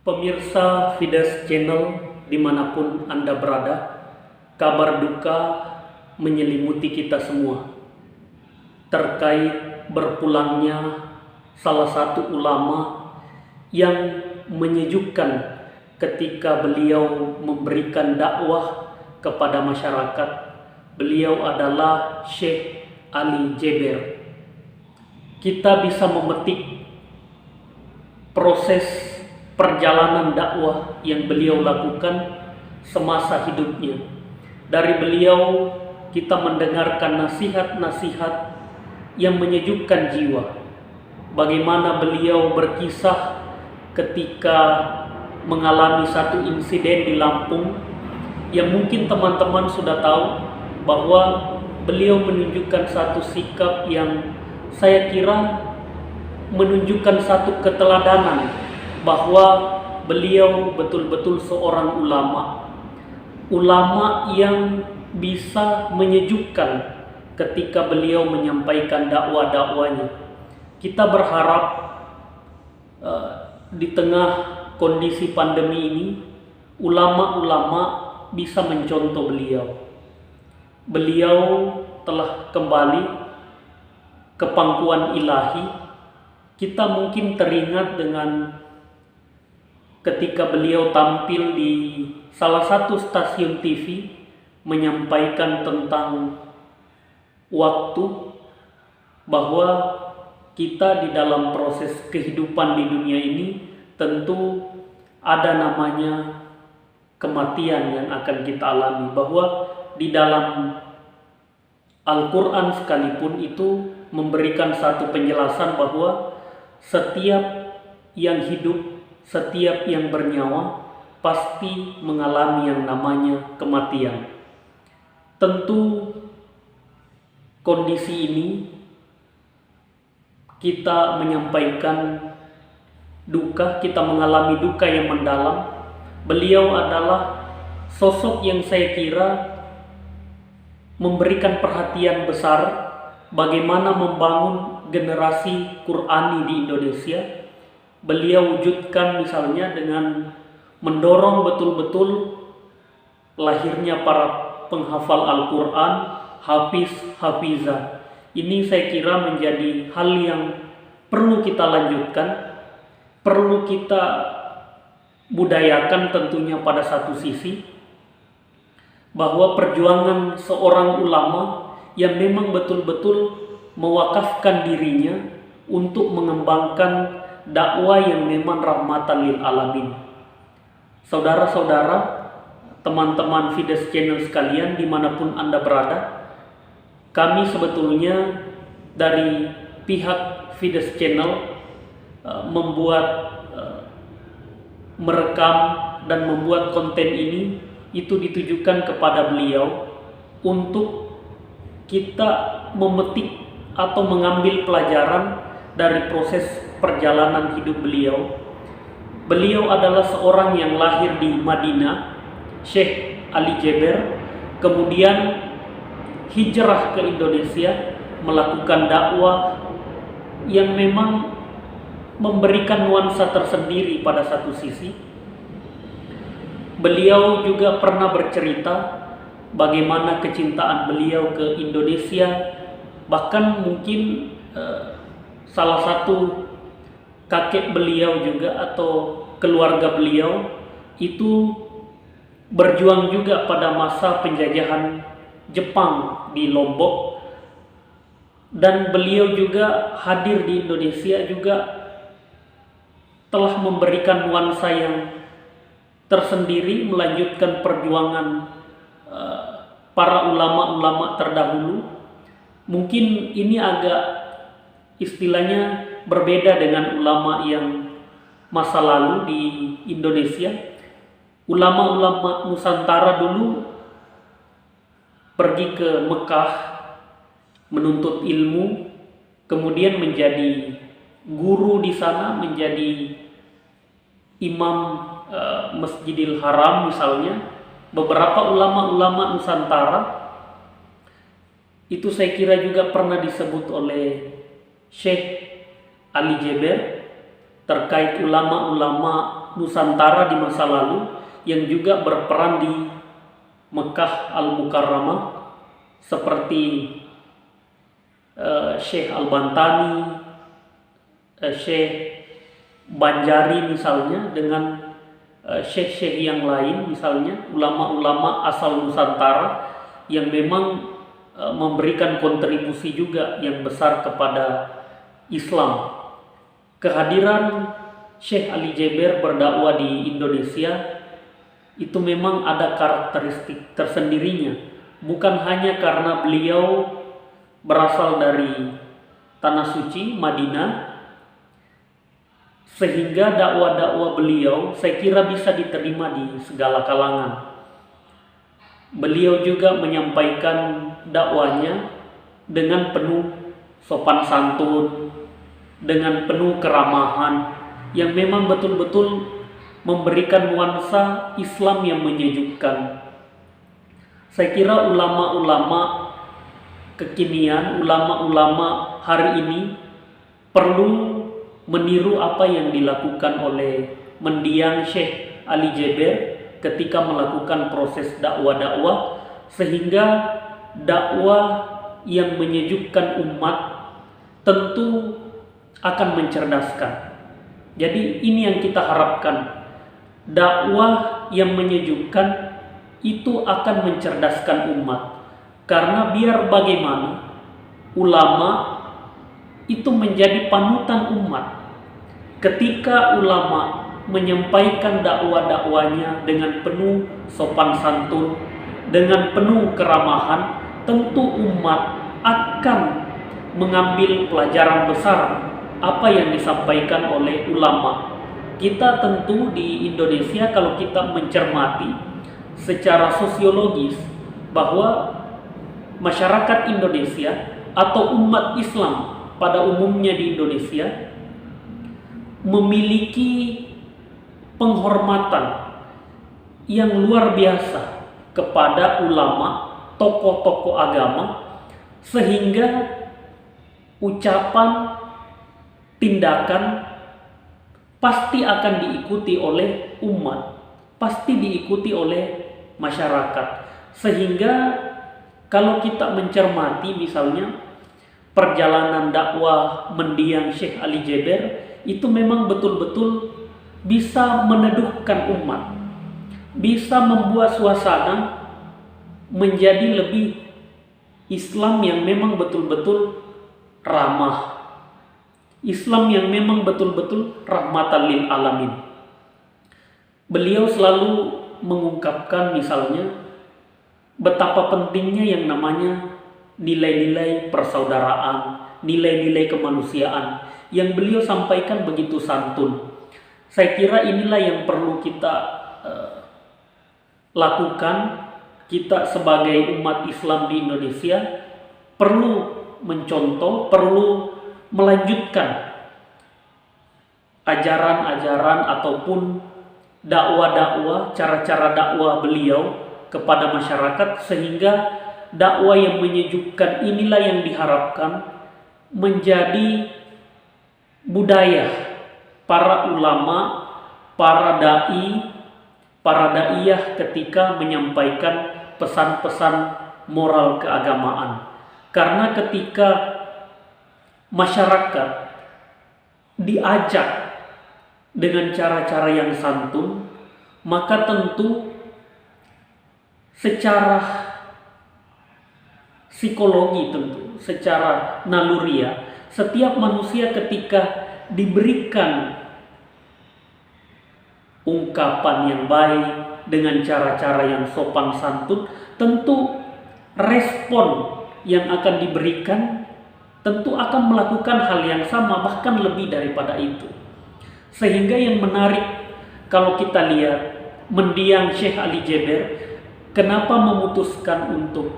Pemirsa Fides Channel dimanapun Anda berada, kabar duka menyelimuti kita semua terkait berpulangnya salah satu ulama yang menyejukkan ketika beliau memberikan dakwah kepada masyarakat. Beliau adalah Syekh Ali Jeber. Kita bisa memetik proses perjalanan dakwah yang beliau lakukan semasa hidupnya. Dari beliau kita mendengarkan nasihat-nasihat yang menyejukkan jiwa. Bagaimana beliau berkisah ketika mengalami satu insiden di Lampung yang mungkin teman-teman sudah tahu, bahwa beliau menunjukkan satu sikap yang saya kira menunjukkan satu keteladanan, bahwa beliau betul-betul seorang ulama yang bisa menyejukkan ketika beliau menyampaikan dakwah-dakwanya. Kita berharap di tengah kondisi pandemi ini ulama-ulama bisa mencontoh beliau. Beliau telah kembali ke pangkuan ilahi. Kita mungkin teringat dengan ketika beliau tampil di salah satu stasiun TV menyampaikan tentang waktu, bahwa kita di dalam proses kehidupan di dunia ini tentu ada namanya kematian yang akan kita alami, bahwa di dalam Al-Quran sekalipun itu memberikan satu penjelasan bahwa setiap yang hidup, setiap yang bernyawa pasti mengalami yang namanya kematian. Tentu kondisi ini kita menyampaikan duka, kita mengalami duka yang mendalam. Beliau adalah sosok yang saya kira memberikan perhatian besar bagaimana membangun generasi Qurani di Indonesia. Beliau wujudkan misalnya dengan mendorong betul-betul lahirnya para penghafal Al-Quran, hafizah. Ini saya kira menjadi hal yang perlu kita lanjutkan, perlu kita budayakan tentunya pada satu sisi, bahwa perjuangan seorang ulama yang memang betul-betul mewakafkan dirinya untuk mengembangkan dakwah yang memang rahmatan lil alamin. Saudara-saudara, teman-teman Fides Channel sekalian dimanapun Anda berada, kami sebetulnya dari pihak Fides Channel merekam dan membuat konten ini itu ditujukan kepada beliau untuk kita memetik atau mengambil pelajaran dari proses perjalanan hidup beliau. Beliau adalah seorang yang lahir di Madinah, Syekh Ali Jeber, kemudian hijrah ke Indonesia melakukan dakwah yang memang memberikan nuansa tersendiri pada satu sisi. Beliau juga pernah bercerita bagaimana kecintaan beliau ke Indonesia, bahkan mungkin salah satu kakek beliau juga atau keluarga beliau itu berjuang juga pada masa penjajahan Jepang di Lombok, dan beliau juga hadir di Indonesia juga telah memberikan nuansa yang tersendiri, melanjutkan perjuangan para ulama-ulama terdahulu. Mungkin ini agak istilahnya berbeda dengan ulama yang masa lalu di Indonesia. Ulama-ulama Nusantara dulu pergi ke Mekah menuntut ilmu, kemudian menjadi guru di sana, menjadi imam Masjidil Haram misalnya. Beberapa ulama-ulama Nusantara itu saya kira juga pernah disebut oleh Syekh Ali Jeber terkait ulama-ulama Nusantara di masa lalu yang juga berperan di Mekah Al-Mukarramah seperti Syekh Al-Bantani, Syekh Banjari misalnya, dengan syekh-syekh yang lain misalnya, ulama-ulama asal Nusantara yang memang memberikan kontribusi juga yang besar kepada Islam. Kehadiran Syekh Ali Jeber berdakwah di Indonesia itu memang ada karakteristik tersendirinya, bukan hanya karena beliau berasal dari Tanah Suci, Madinah, sehingga dakwah-dakwah beliau saya kira bisa diterima di segala kalangan. Beliau juga menyampaikan dakwahnya dengan penuh sopan santun, dengan penuh keramahan, yang memang betul-betul memberikan nuansa Islam yang menyejukkan. Saya kira ulama-ulama kekinian, ulama-ulama hari ini perlu meniru apa yang dilakukan oleh mendiang Syekh Ali Jeber ketika melakukan proses dakwah-dakwah, sehingga dakwah yang menyejukkan umat tentu akan mencerdaskan. Jadi ini yang kita harapkan, dakwah yang menyejukkan itu akan mencerdaskan umat. Karena biar bagaimana, ulama itu menjadi panutan umat. Ketika ulama menyampaikan dakwah-dakwahnya dengan penuh sopan santun, dengan penuh keramahan, tentu umat akan mengambil pelajaran besar apa yang disampaikan oleh ulama. Kita tentu di Indonesia, kalau kita mencermati secara sosiologis, bahwa masyarakat Indonesia atau umat Islam pada umumnya di Indonesia memiliki penghormatan yang luar biasa kepada ulama, tokoh-tokoh agama, sehingga ucapan, tindakan pasti akan diikuti oleh umat, pasti diikuti oleh masyarakat. Sehingga kalau kita mencermati misalnya perjalanan dakwah mendiang Syekh Ali Jeber, itu memang betul-betul bisa meneduhkan umat, bisa membuat suasana menjadi lebih Islam yang memang betul-betul ramah, Islam yang memang betul-betul rahmatan lil alamin. Beliau selalu mengungkapkan misalnya betapa pentingnya yang namanya nilai-nilai persaudaraan, nilai-nilai kemanusiaan yang beliau sampaikan begitu santun. Saya kira inilah yang perlu kita lakukan. Kita sebagai umat Islam di Indonesia perlu mencontoh, perlu melanjutkan ajaran-ajaran ataupun dakwah-dakwah, cara-cara dakwah beliau kepada masyarakat, sehingga dakwah yang menyejukkan inilah yang diharapkan menjadi budaya para ulama, para dai, para daiyah ketika menyampaikan pesan-pesan moral keagamaan. Karena ketika masyarakat diajak dengan cara-cara yang santun, maka tentu secara psikologi, tentu secara naluriah, setiap manusia ketika diberikan ungkapan yang baik dengan cara-cara yang sopan santun, tentu respon yang akan diberikan tentu akan melakukan hal yang sama, bahkan lebih daripada itu. Sehingga yang menarik kalau kita lihat mendiang Syekh Ali Jeber, kenapa memutuskan untuk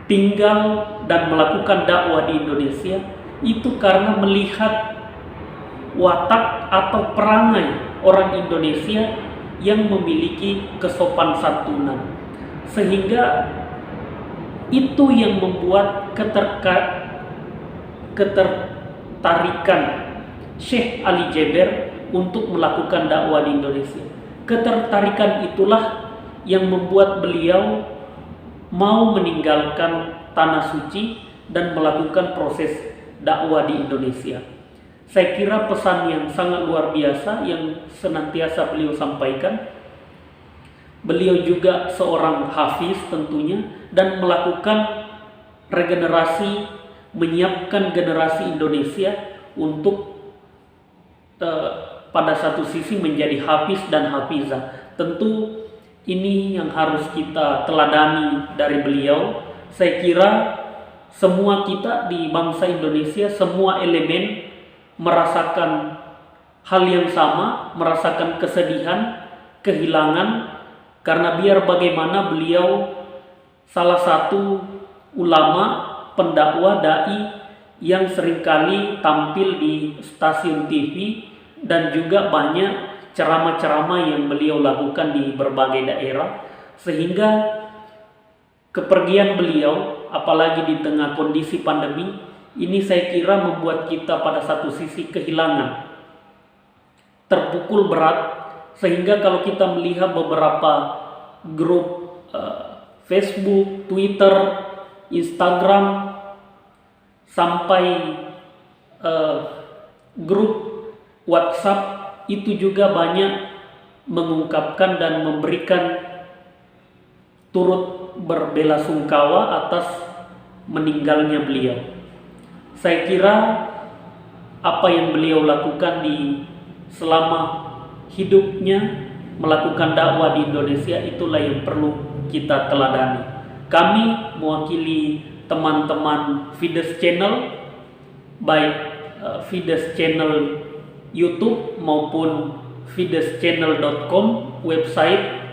tinggal dan melakukan dakwah di Indonesia, itu karena melihat watak atau perangai orang Indonesia yang memiliki kesopan santunan, sehingga itu yang membuat ketertarikan Syekh Ali Jeber untuk melakukan dakwah di Indonesia. Ketertarikan itulah yang membuat beliau mau meninggalkan tanah suci dan melakukan proses dakwah di Indonesia. Saya kira pesan yang sangat luar biasa yang senantiasa beliau sampaikan. Beliau juga seorang hafiz tentunya, dan melakukan regenerasi, menyiapkan generasi Indonesia untuk pada satu sisi menjadi hafiz dan hafizah. Tentu ini yang harus kita teladani dari beliau. Saya kira semua kita di bangsa Indonesia, semua elemen merasakan hal yang sama, merasakan kesedihan, kehilangan, karena biar bagaimana beliau salah satu ulama, pendakwah, dai yang seringkali tampil di stasiun TV, dan juga banyak ceramah-ceramah yang beliau lakukan di berbagai daerah, sehingga kepergian beliau, apalagi di tengah kondisi pandemi ini, saya kira membuat kita pada satu sisi kehilangan, terpukul berat. Sehingga kalau kita melihat beberapa grup Facebook, Twitter, Instagram, sampai grup WhatsApp, itu juga banyak mengungkapkan dan memberikan turut berbelasungkawa atas meninggalnya beliau. Saya kira apa yang beliau lakukan di selama hidupnya melakukan dakwah di Indonesia, itulah yang perlu kita teladani. Kami mewakili teman-teman Fides Channel, baik Fides Channel YouTube maupun fideschannel.com website,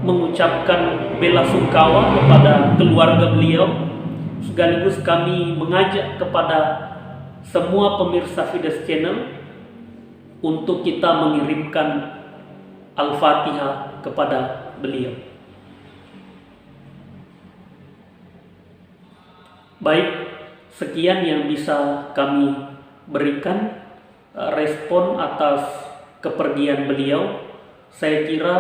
mengucapkan bela sungkawa kepada keluarga beliau. Sekaligus kami mengajak kepada semua pemirsa Fides Channel untuk kita mengirimkan Al-Fatihah kepada beliau. Baik, sekian yang bisa kami berikan respon atas kepergian beliau. Saya kira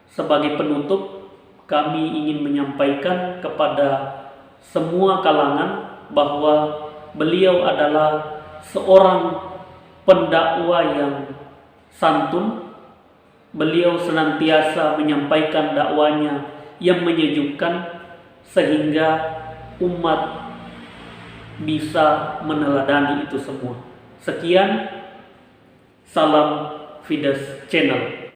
sebagai penutup kami ingin menyampaikan kepada semua kalangan bahwa beliau adalah seorang pendakwah yang santun. Beliau senantiasa menyampaikan dakwanya yang menyejukkan sehingga umat bisa meneladani itu semua. Sekian, salam Fides Channel.